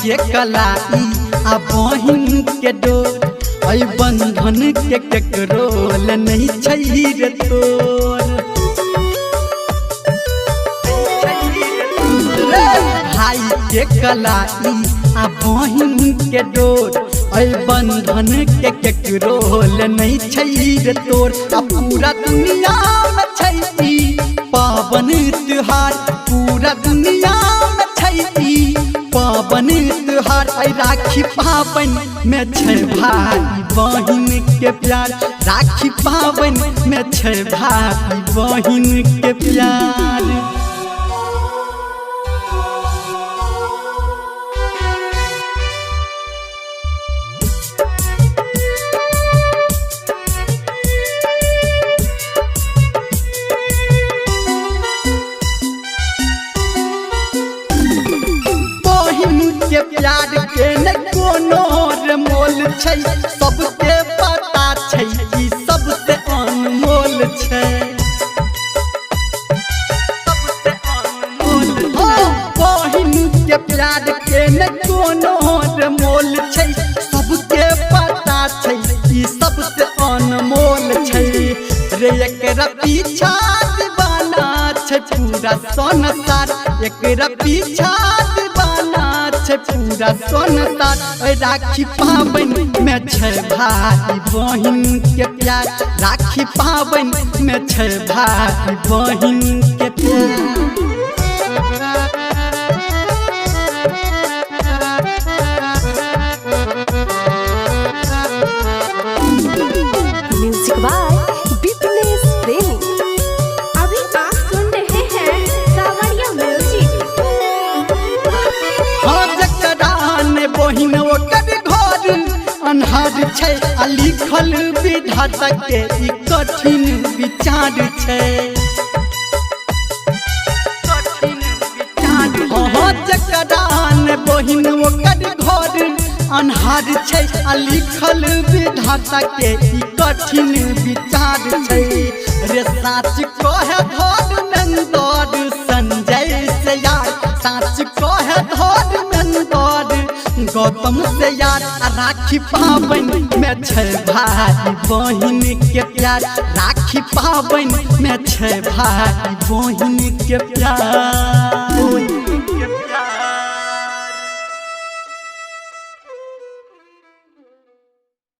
के कलाई आ बहिन के डोर ऐ बंधन के केकरोल नहीं छै रे तोर। भाई के कलाई आ बहिन के डोर ऐ बंधन के केकरोल नहीं छै रे तोर। आ पूरा दुनिया में छै ई पावन त्योहार, पूरा दुनिया में छै ई पावन त्योहार। ऐ राखी पावन में छै भाई बहिन के प्यार, राखी पावन में छै भाई बहिन के प्यार। के प्यार के न कोनो रे मोल छै, सबके पता छै ई सबसे अनमोल छै। बहिन के प्यार के न कोनो रे मोल छै, सबके पता छै ई सबसे अनमोल छै। रे एकरा पीछा दीवाना छै पूरा संसार, एकरा पीछा पूरा संसार। राखी पावन में छै भाई बहिन के प्यार, राखी पावन में छै भाई बहिन के प्यार। म्यूजिक बाय बिपनेश प्रेमी। अभी आप सुन रहे हैं सावरिया म्यूजिक। बहिन ओकर घर अन्हार छै, आ लिखल विधाता के ई कठिन विचार छै। जकरान बहिन ओकर घर अन्हार छै, आ लिखल विधाता के ई कठिन विचार छै। रे साच कहे धर्मेंद्र संजय से यार, साच कहे धर्मेंद्र गौतम से यार। राखी पावन में छै भाई बहिन के प्यार, राखी पावन में छै भाई बहिन के प्यार।